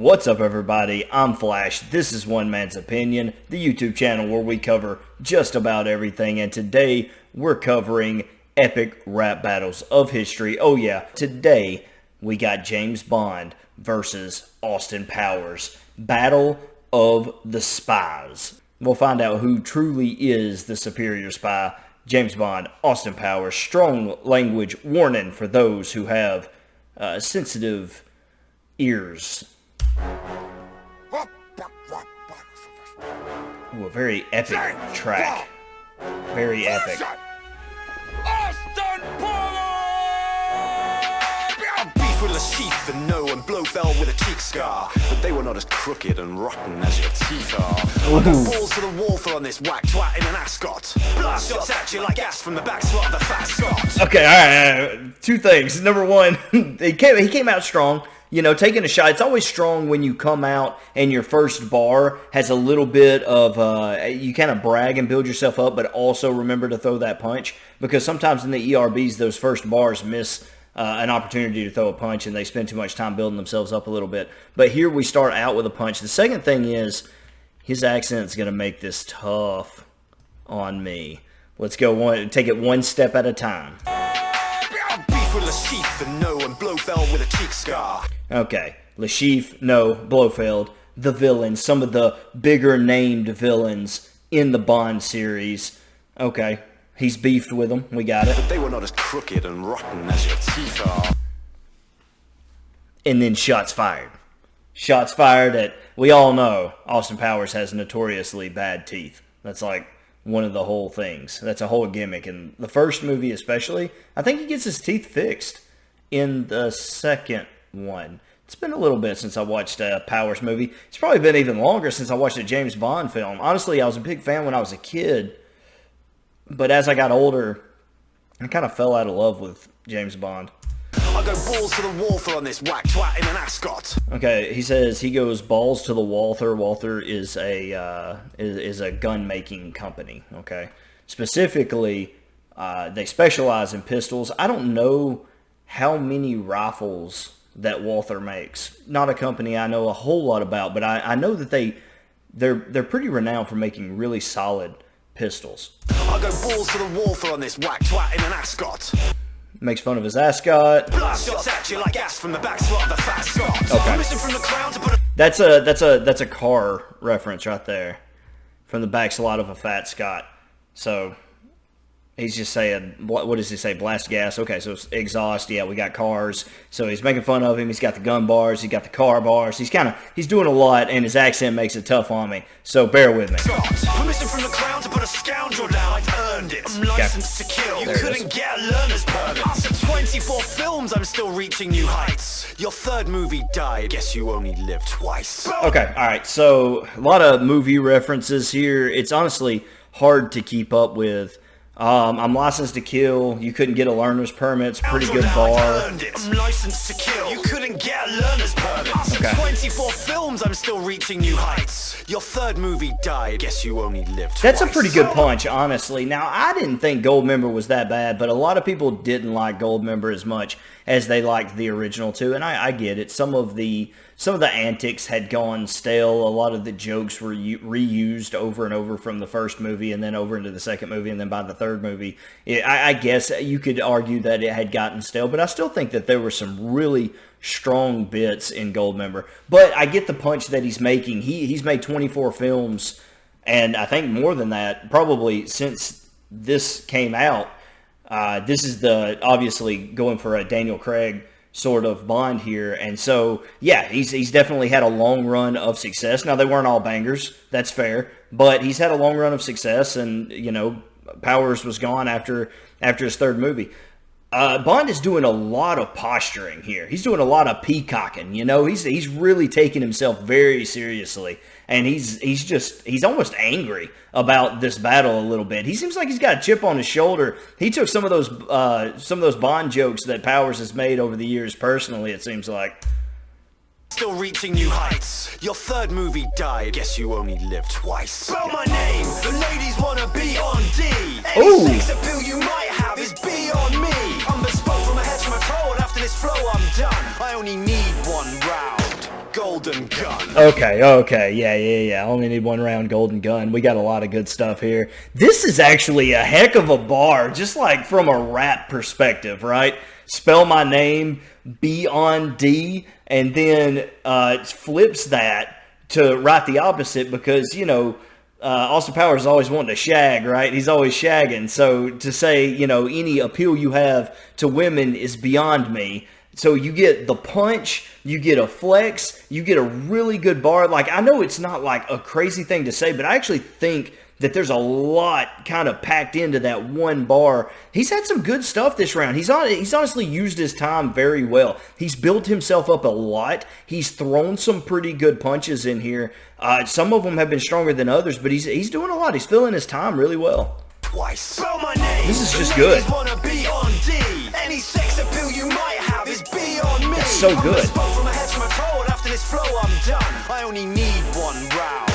What's up, everybody? I'm Flash. This is One Man's Opinion, the YouTube channel where we cover just about everything, and today we're covering epic rap battles of history. Oh yeah, today we got James Bond versus Austin Powers. Battle of the Spies. We'll find out who truly is the superior spy. James Bond, Austin Powers. Strong language warning for those who have sensitive ears. Ooh, a very epic track. Very epic. Austin Powers! Beef with a sheath and no, and Blofeld with a cheek scar. But they were not as crooked and rotten as your teeth are. I got balls to the wall for on this whack twat in an ascot. Blast shots at you like gas from the back slot of a fat Scot. Okay, alright. Two things. Number one, he came out strong. You know, taking a shot, it's always strong when you come out and your first bar has a little bit of, you kind of brag and build yourself up, but also remember to throw that punch. Because sometimes in the ERBs, those first bars miss an opportunity to throw a punch and they spend too much time building themselves up a little bit. But here we start out with a punch. The second thing is, his accent's going to make this tough on me. Let's go take it one step at a time. Beef with a sheath and no, and Blofeld with a cheek scar. Okay, Lashif, no, Blofeld, the villains, some of the bigger named villains in the Bond series. Okay, he's beefed with them, we got it. But they were not as crooked and rotten as your teeth are. And then shots fired. Shots fired at, we all know, Austin Powers has notoriously bad teeth. That's like one of the whole things. That's a whole gimmick. In the first movie especially, I think he gets his teeth fixed in the second one. It's been a little bit since I watched a Powers movie. It's probably been even longer since I watched a James Bond film. Honestly, I was a big fan when I was a kid, but as I got older, I kind of fell out of love with James Bond. I go balls to the wall for on this whack twat in an ascot. Okay, he says he goes balls to the Walther. Walther is a gun making company. Okay, specifically, they specialize in pistols. I don't know how many rifles that Walther makes. Not a company I know a whole lot about, but I know that they're pretty renowned for making really solid pistols. I go balls to the wall for on this whack twat in an ascot. Makes fun of his ascot. Blast shots at you like gas from the back slot of a fat Scot. Okay. Missing from the crown to put a That's a car reference right there, from the back slot of a fat Scot. So he's just saying, what does he say? Blast gas. Okay, so it's exhaust. Yeah, we got cars. So he's making fun of him. He's got the gun bars. He's got the car bars. He's doing a lot, and his accent makes it tough on me. So bear with me. Permission from the crown to put a scoundrel down. I've earned it. I'm licensed to kill. You couldn't get a learner's permit. After 24 films, I'm still reaching new heights. Your third movie died. Guess you only lived twice. Okay, all right. So a lot of movie references here. It's honestly hard to keep up with. I'm licensed to kill. You couldn't get a learner's permit. It's a pretty good bar. I'm licensed to kill. You couldn't get a learner's permit. After 24 films, I'm still reaching new heights. Your third movie died. Guess you only lived twice. That's a pretty good punch, honestly. Now, I didn't think Goldmember was that bad, but a lot of people didn't like Goldmember as much as they liked the original too, and I get it. Some of the antics had gone stale. A lot of the jokes were reused over and over from the first movie and then over into the second movie, and then by the third movie, I guess you could argue that it had gotten stale, but I still think that there were some really strong bits in Goldmember. But I get the punch that he's making. He's made 24 films, and I think more than that, probably since this came out. This is obviously going for a Daniel Craig sort of Bond here, and so yeah, he's definitely had a long run of success. Now, they weren't all bangers, that's fair, but he's had a long run of success, and you know, Powers was gone after his third movie. Bond is doing a lot of posturing here. He's doing a lot of peacocking. You know, he's really taking himself very seriously, and he's almost angry about this battle a little bit. He seems like he's got a chip on his shoulder. He took some of those Bond jokes that Powers has made over the years personally, it seems like. Still reaching new heights. Your third movie died. Guess you only lived twice. Spell my name. The ladies wanna be on D. Any sex appeal you might have is beyond me. I'm bespoke from a head to my toe, and after this flow I'm done. I only need one round. Gold golden gun. Okay, yeah. I only need one round, golden gun. We got a lot of good stuff here. This is actually a heck of a bar, just like from a rap perspective, right? Spell my name, B on D, and then flips that to write the opposite because, you know, Austin Powers is always wanting to shag, right? He's always shagging. So to say, you know, any appeal you have to women is beyond me. So you get the punch, you get a flex, you get a really good bar. Like, I know it's not like a crazy thing to say, but I actually think that there's a lot kind of packed into that one bar. He's had some good stuff this round. He's honestly used his time very well. He's built himself up a lot. He's thrown some pretty good punches in here. Some of them have been stronger than others, but he's doing a lot. He's filling his time really well. Twice. Spell my name. This is just good. Wanna be on D. Any sex appeal you might have is beyond me. It's so good. From my head to my toe, after this flow, I'm done. I only need one round.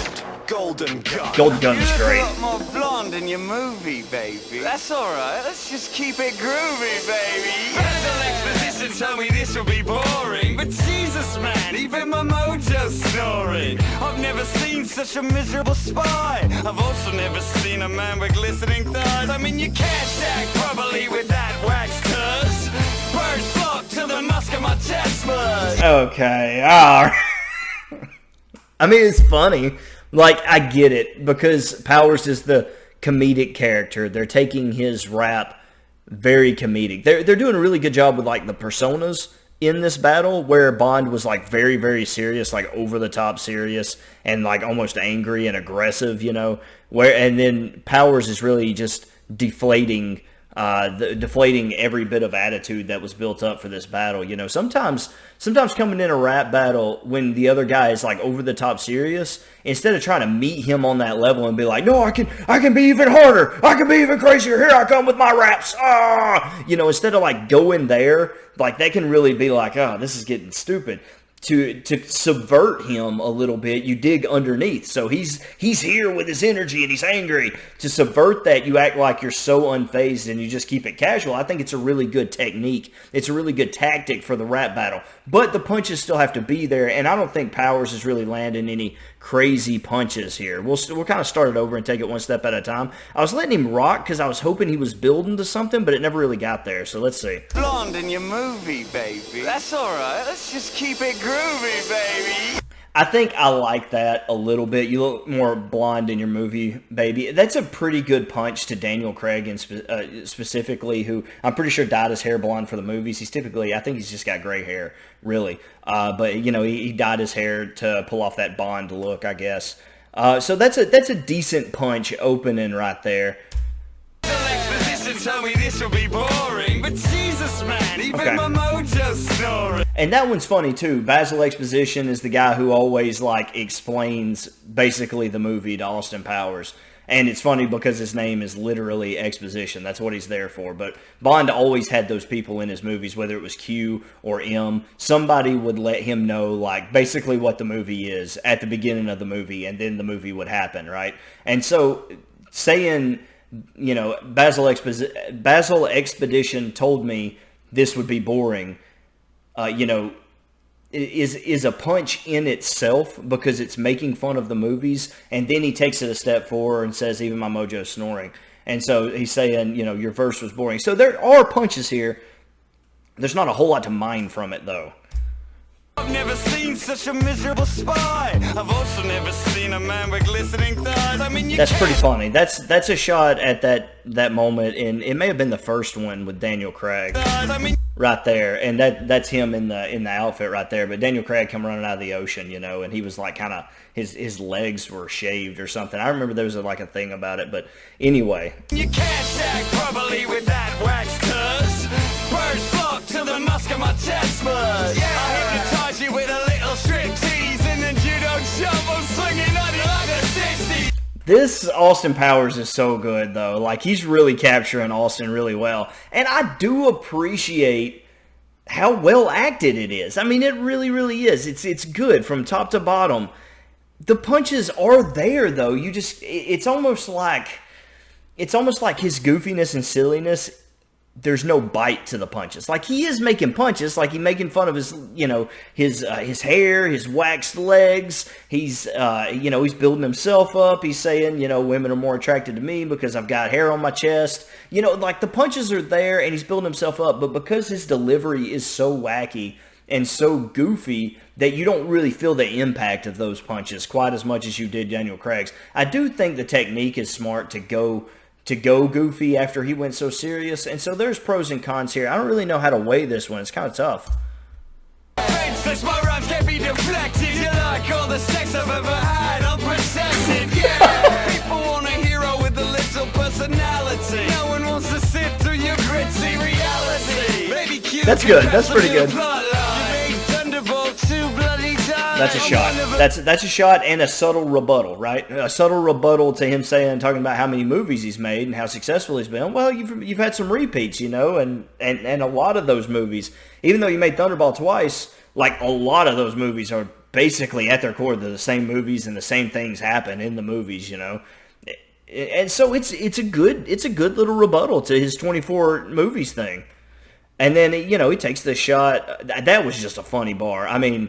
Golden gun. Golden gun is great. You look a lot more blonde in your movie, baby. That's alright, let's just keep it groovy, baby. Basil exposition told me this will be boring, but Jesus, man, even my mojo's snoring. I've never seen such a miserable spy. I've also never seen a man with glistening thighs. I mean, you can't act properly with that wax, cuz birds flock to the musk of my chest, bud. Okay, all right. I mean, it's funny. Like, I get it, because Powers is the comedic character. They're taking his rap very comedic. They're doing a really good job with, like, the personas in this battle, where Bond was, like, very, very serious, like, over-the-top serious, and, like, almost angry and aggressive, you know? And then Powers is really just deflating every bit of attitude that was built up for this battle. You know, sometimes coming in a rap battle when the other guy is like over the top serious, instead of trying to meet him on that level and be like, no, I can be even harder, I can be even crazier, here I come with my raps, you know, instead of like going there, like that can really be like, oh, this is getting stupid. To subvert him a little bit, you dig underneath. So he's here with his energy and he's angry. To subvert that, you act like you're so unfazed and you just keep it casual. I think it's a really good technique. It's a really good tactic for the rap battle. But the punches still have to be there, and I don't think Powers is really landing any crazy punches here. We'll kind of start it over and take it one step at a time. I was letting him rock because I was hoping he was building to something, but it never really got there. So let's see. Blonde in your movie, baby. That's alright, let's just keep it groovy, baby. I think I like that a little bit. You look more blonde in your movie, baby. That's a pretty good punch to Daniel Craig, and specifically, who I'm pretty sure dyed his hair blonde for the movies. I think he's just got gray hair, really. But, you know, he dyed his hair to pull off that Bond look, I guess. So that's a decent punch opening right there. Tell me this will be boring, but Jesus, man, even my mojo's snoring. And that one's funny too. Basil Exposition is the guy who always like explains basically the movie to Austin Powers. And it's funny because his name is literally exposition. That's what he's there for. But Bond always had those people in his movies, whether it was Q or M. Somebody would let him know, like, basically what the movie is at the beginning of the movie, and then the movie would happen, right? And so saying, you know, Basil Expedition told me this would be boring, you know, is a punch in itself, because it's making fun of the movies, and then he takes it a step forward and says, even my mojo's snoring. And so he's saying, you know, your verse was boring. So there are punches here. There's not a whole lot to mine from it, though. I've never seen such a miserable spy. I've also never seen a man with glistening thighs. I mean, that's pretty funny. That's a shot at that moment, and it may have been the first one with Daniel Craig right there, and that's him in the outfit right there. But Daniel Craig come running out of the ocean, you know, and he was like kind of his legs were shaved or something. I remember there was like a thing about it, but anyway. You can't act properly with that wax, cuz birds flock to the musk of my chest, bud. Yeah. I hypnotize you with a little strip tease, and then you don't jump. I'm swinging on you like a 60. This Austin Powers is so good, though. Like, he's really capturing Austin really well. And I do appreciate how well acted it is. I mean, it really, really is. It's good from top to bottom. The punches are there, though. It's almost like his goofiness and silliness there's no bite to the punches. Like, he is making punches, like he's making fun of his, his hair, his waxed legs. He's, he's building himself up. He's saying, women are more attracted to me because I've got hair on my chest. Like, the punches are there and he's building himself up, but because his delivery is so wacky and so goofy that you don't really feel the impact of those punches quite as much as you did Daniel Craig's. I do think the technique is smart to go goofy after he went so serious, and so there's pros and cons here. I don't really know how to weigh this one. It's kind of tough. My rhymes can't be deflected. You like all the sex I've ever had, unprotected. Yeah, people want a hero with a little personality. No one wants to sit through your gritty reality. Maybe cute. That's good. That's pretty good. That's a shot. That's a shot and a subtle rebuttal, right? A subtle rebuttal to him talking about how many movies he's made and how successful he's been. Well, you've had some repeats, and a lot of those movies, even though you made Thunderball twice, like a lot of those movies are basically at their core they're the same movies and the same things happen in the movies, And so it's a good little rebuttal to his 24 movies thing. And then he takes the shot. That was just a funny bar. I mean,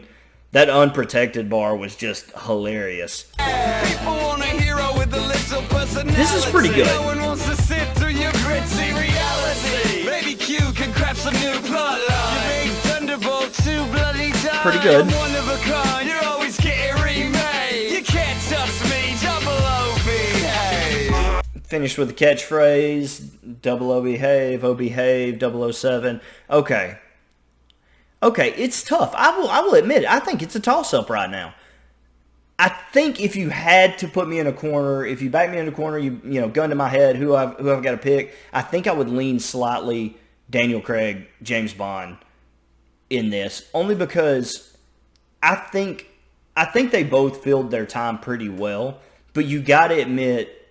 that unprotected bar was just hilarious. People want a hero with a little personality. This is pretty good. No one wants to sit through your gritty reality. Maybe Q can craft some new plot line. You make Thunderbolt too bloody time. Pretty good. I'm one of a kind. You're always getting remade. You can't touch me. Double O behave. Finished with the catchphrase. Double O behave. O behave. 007. Okay, it's tough. I will admit it. I think it's a toss-up right now. I think if you had to put me in a corner, if you back me in a corner, gun to my head, who I've got to pick, I think I would lean slightly Daniel Craig, James Bond in this, only because I think they both filled their time pretty well. But you got to admit,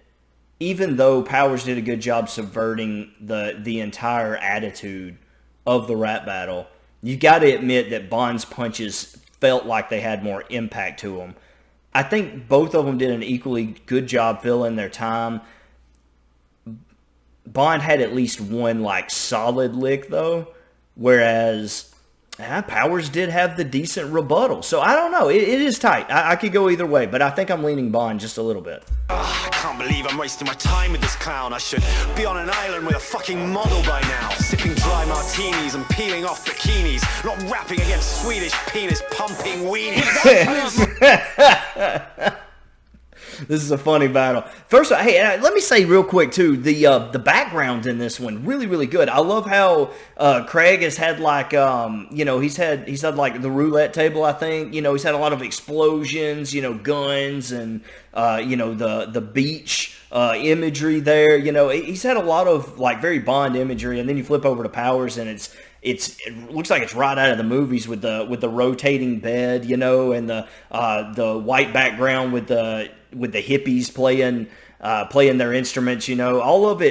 even though Powers did a good job subverting the entire attitude of the rap battle, you got to admit that Bond's punches felt like they had more impact to them. I think both of them did an equally good job filling their time. Bond had at least one solid lick though, whereas Powers did have the decent rebuttal. So I don't know. It is tight. I could go either way, but I think I'm leaning Bond just a little bit. I can't believe I'm wasting my time with this clown. I should be on an island with a fucking model by now, sipping dry martinis and peeling off bikinis, not rapping against Swedish penis pumping weenies. This is a funny battle. First, hey, let me say real quick too, the background in this one really, really good. I love how Craig has had he's had the roulette table. I think he's had a lot of explosions, guns, and the beach imagery there. He's had a lot of very Bond imagery, and then you flip over to Powers, and it looks like it's right out of the movies with the rotating bed, and the white background with the hippies playing their instruments. All of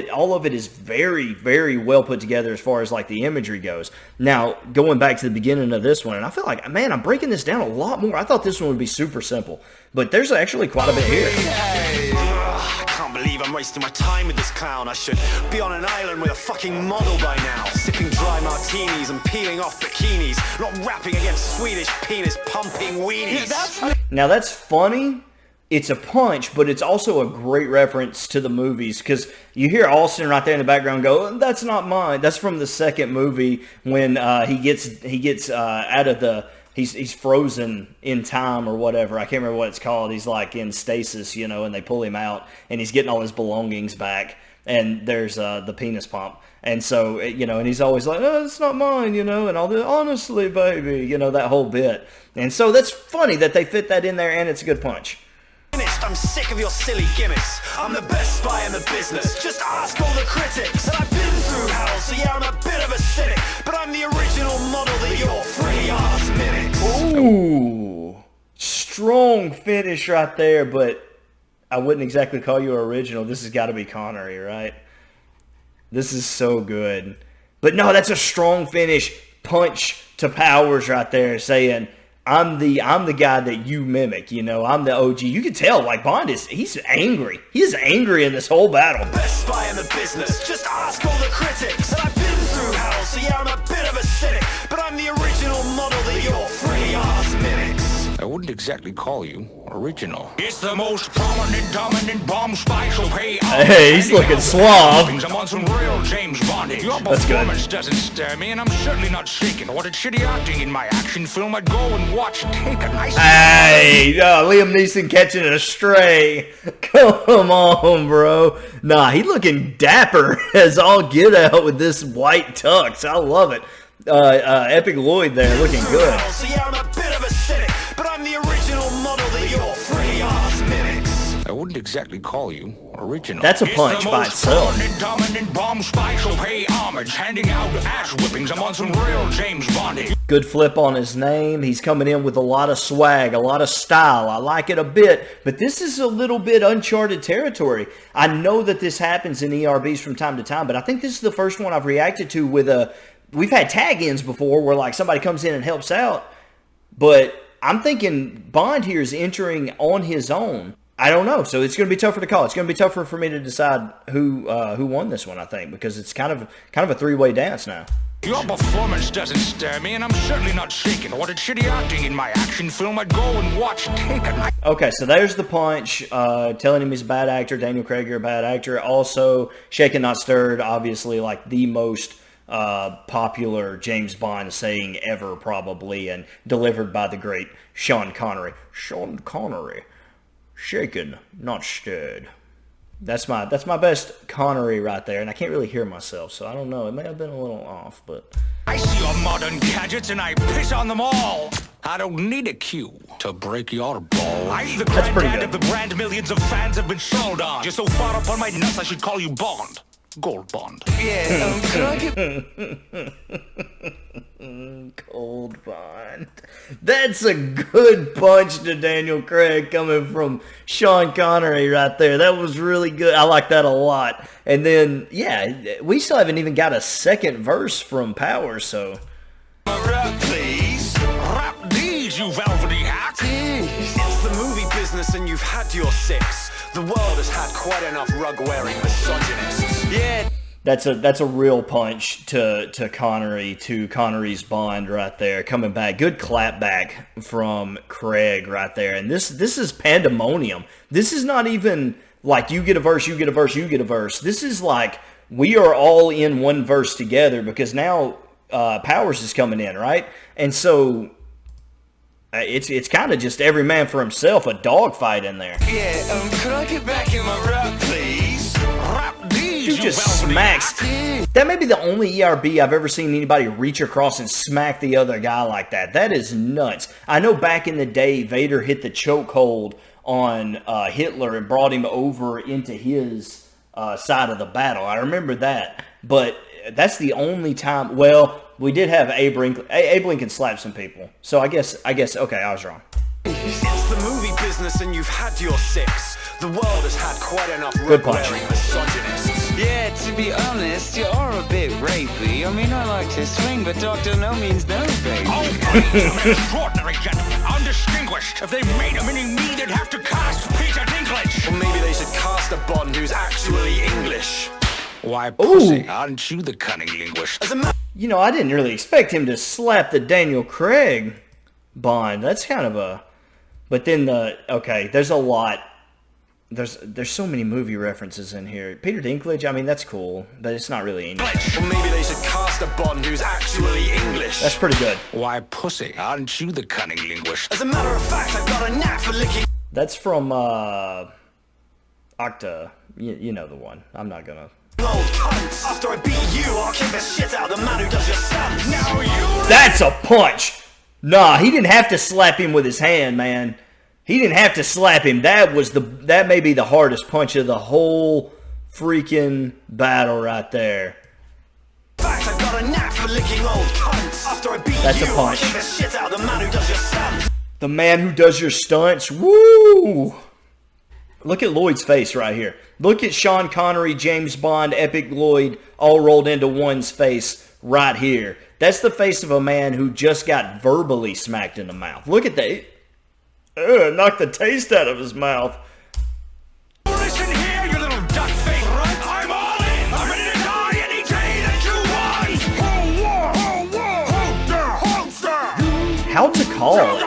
it is very, very well put together as far as the imagery goes. Now, going back to the beginning of this one, and I feel like, man, I'm breaking this down a lot more. I thought this one would be super simple, but there's actually quite a bit here. I can't believe I'm wasting my time with this clown. I should be on an island with a fucking model by now, sipping dry martinis and peeling off bikinis, not rapping against Swedish penis pumping weenies. Now that's funny. It's a punch, but it's also a great reference to the movies, because you hear Austin right there in the background go, "That's not mine." That's from the second movie when he gets out of the he's frozen in time or whatever. I can't remember what it's called. He's in stasis, and they pull him out, and he's getting all his belongings back, and there's the penis pump, and so and he's always like, "Oh, it's not mine," and all the "honestly, baby," that whole bit, and so that's funny that they fit that in there, and it's a good punch. I'm sick of your silly gimmicks. I'm the best spy in the business. Just ask all the critics. And I've been through hell, so yeah, I'm a bit of a cynic. But I'm the original model that your free ass mimics. Ooh, strong finish right there, but I wouldn't exactly call you original. This has got to be Connery, right? This is so good. But no, that's a strong finish. Punch to Powers right there, saying, I'm the guy that you mimic, I'm the OG. You can tell, Bond he's angry. He is angry in this whole battle. Best spy in the business. Just ask all the critics. And I've been wouldn't exactly call you original. It's the most prominent, dominant bomb spy, so pay off. Hey, he's looking suave. I'm on some real James Bonding. Your performance doesn't scare me, and I'm certainly not shaken. What a shitty acting in my action film. I'd go and watch Take a Nice... Hey, Liam Neeson catching a stray. Come on, bro. Nah, he looking dapper as all get out with this white tux. I love it. Epic Lloyd there looking good. So yeah, I'm a bit of a cynic, but I'm the original model that your free ass mimics. I wouldn't exactly call you original. That's a punch by itself. Dominant bomb spy, so pay homage, handing out ass whippings. I'm on some real James Bonding. Good flip on his name. He's coming in with a lot of swag, a lot of style. I like it a bit, but this is a little bit uncharted territory. I know that this happens in ERBs from time to time, but I think this is the first one I've reacted to with a... We've had tag-ins before where like somebody comes in and helps out, but I'm thinking Bond here is entering on his own. I don't know, so it's going to be tougher to call. It's going to be tougher for me to decide who won this one, I think, because it's kind of a three-way dance now. Your performance doesn't scare me, and I'm certainly not shaken. What a shitty acting in my action film. I'd go and watch Take a Night. Okay, so there's the punch, telling him he's a bad actor. Daniel Craig, you're a bad actor. Also, Shaken Not Stirred, obviously like the most popular James Bond saying ever, probably, and delivered by the great Sean Connery. Sean Connery, shaken, not stirred. That's my best Connery right there, and I can't really hear myself, so I don't know. It may have been a little off, but... I see your modern gadgets, and I piss on them all. I don't need a cue to break your balls. I'm the granddad of the brand millions of fans have been sold on. You're so far up on my nuts, I should call you Bond. Gold Bond. Yeah, could I get... Gold Bond. That's a good punch to Daniel Craig coming from Sean Connery right there. That was really good. I like that a lot. And then, yeah, we still haven't even got a second verse from Powers, so... Rap, please. Rap these, you velvety hat. It's the movie business and you've had your six. The world has had quite enough rug-wearing misogynists. Yeah. That's a real punch to Connery, to Connery's Bond right there, coming back. Good clap back from Craig right there. And this is pandemonium. This is not even like you get a verse, you get a verse, you get a verse. This is like we are all in one verse together because now Powers is coming in, right? And so it's kind of just every man for himself, a dogfight in there. Yeah, could I get back in my rap, please? Rap these, Dude just smacks. That may be the only ERB I've ever seen anybody reach across and smack the other guy like that. That is nuts. I know back in the day, Vader hit the chokehold on Hitler and brought him over into his side of the battle. I remember that. But that's the only time. Well, we did have Abe Lincoln. Abe Lincoln slapped some people. So I guess. Okay, I was wrong. It's the movie business and you've had your six. The world has had quite enough rug-wearing misogynists. Yeah, to be honest, you are a bit rapey. I mean, I like to swing, but doctor no means no, baby. Oh, please, I'm an extraordinary gentleman, undistinguished. If they made a mini me, they'd have to cast Peter Dinklage. Or maybe they should cast a Bond who's actually English. Why, pussy, aren't you the cunning linguist? You know, I didn't really expect him to slap the Daniel Craig Bond. That's kind of a... But then there's a lot. There's so many movie references in here. Peter Dinklage, I mean, that's cool, but it's not really English. Or maybe they should cast a Bond who's actually English. That's pretty good. Why, pussy, aren't you the cunning linguist? As a matter of fact, I've got a knack for licking... That's from Octa. You know the one. I'm not gonna... Old cunt. After I beat you, I'll kick the shit out of the man who does your stunts. Now you... That's a punch! Nah, he didn't have to slap him with his hand, man. He didn't have to slap him. That may be the hardest punch of the whole freaking battle right there. In fact, I've got a knack for licking old cunts. After I beat That's you, a punch. I'll kick the shit out of the man who does your stunts. The man who does your stunts. Woo! Look at Lloyd's face right here. Look at Sean Connery, James Bond, Epic Lloyd, all rolled into one's face right here. That's the face of a man who just got verbally smacked in the mouth. Look at that. Knocked the taste out of his mouth. Listen here, you little duck face. I'm all in. I'm ready to die any day that you want. Hold there. How to call it.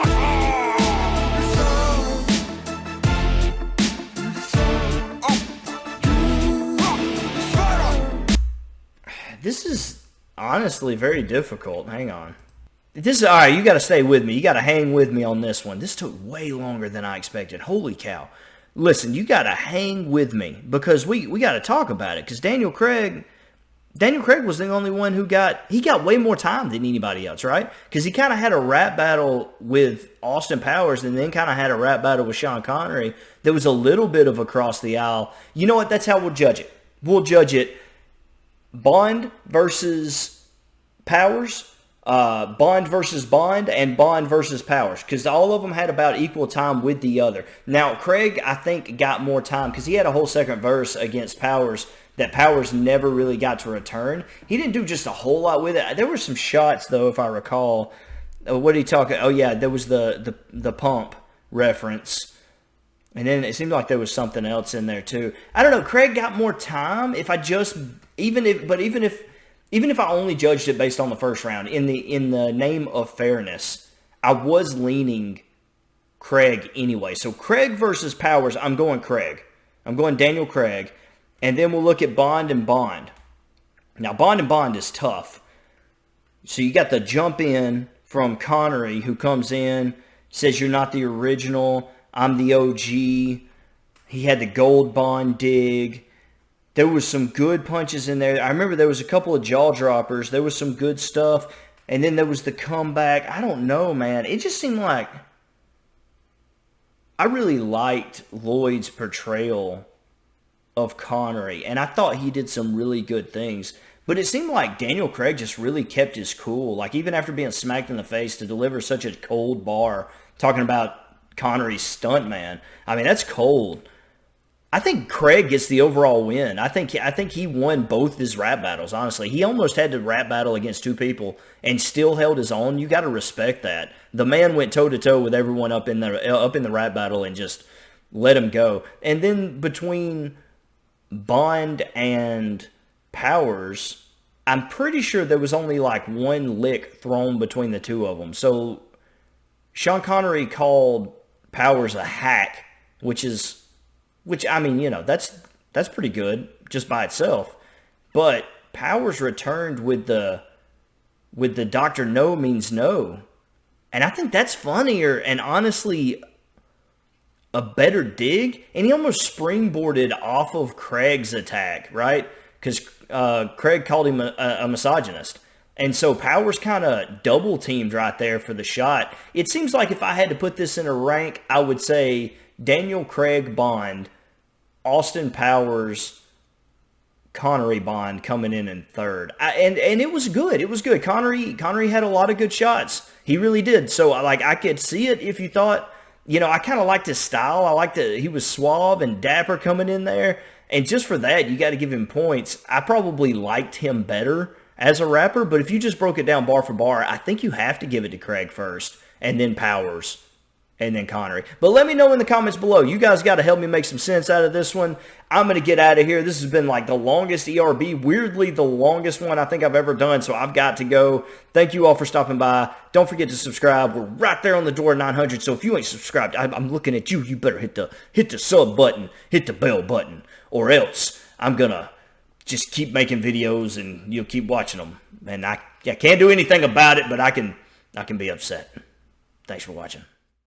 This is honestly very difficult. Hang on. This is all right. You got to stay with me. You got to hang with me on this one. This took way longer than I expected. Holy cow! Listen, you got to hang with me because we got to talk about it. Because Daniel Craig was the only one who got way more time than anybody else, right? Because he kind of had a rap battle with Austin Powers and then kind of had a rap battle with Sean Connery. There was a little bit of across the aisle. You know what? That's how we'll judge it. We'll judge it Bond versus Powers. Bond versus Bond and Bond versus Powers, because all of them had about equal time with the other. Now, Craig, I think, got more time because he had a whole second verse against Powers that Powers never really got to return. He didn't do just a whole lot with it. There were some shots, though, if I recall. What did he talk? Oh, yeah, there was the pump reference. And then it seemed like there was something else in there, too. I don't know. Craig got more time even if I only judged it based on the first round, in the name of fairness, I was leaning Craig anyway. So Craig versus Powers, I'm going Craig. I'm going Daniel Craig. And then we'll look at Bond and Bond. Now, Bond and Bond is tough. So you got the jump in from Connery, who comes in, says you're not the original, I'm the OG. He had the gold Bond dig. There was some good punches in there. I remember there was a couple of jaw droppers. There was some good stuff. And then there was the comeback. I don't know, man. It just seemed like I really liked Lloyd's portrayal of Connery. And I thought he did some really good things. But it seemed like Daniel Craig just really kept his cool. Like, even after being smacked in the face, to deliver such a cold bar talking about Connery's stuntman. I mean, that's cold. I think Craig gets the overall win. I think he won both his rap battles, honestly. He almost had to rap battle against two people and still held his own. You got to respect that. The man went toe-to-toe with everyone up in the rap battle and just let him go. And then between Bond and Powers, I'm pretty sure there was only like one lick thrown between the two of them. So Sean Connery called Powers a hack, which I mean, you know, that's pretty good just by itself. But Powers returned with the Dr. No means no. And I think that's funnier and honestly a better dig. And he almost springboarded off of Craig's attack, right? Because Craig called him a misogynist. And so Powers kind of double teamed right there for the shot. It seems like if I had to put this in a rank, I would say Daniel Craig Bond, Austin Powers, Connery Bond coming in third. And it was good. It was good. Connery had a lot of good shots. He really did. So like I could see it if you thought, you know, I kind of liked his style. I liked that he was suave and dapper coming in there. And just for that, you got to give him points. I probably liked him better as a rapper, but if you just broke it down bar for bar, I think you have to give it to Craig first, and then Powers, and then Connery. But let me know in the comments below. You guys got to help me make some sense out of this one. I'm going to get out of here. This has been like the longest ERB, weirdly the longest one I think I've ever done, so I've got to go. Thank you all for stopping by. Don't forget to subscribe. We're right there on the door at 900, so if you ain't subscribed, I'm looking at you. You better hit the sub button, hit the bell button, or else I'm going to just keep making videos and you'll keep watching them. And I can't do anything about it, but I can be upset. Thanks for watching.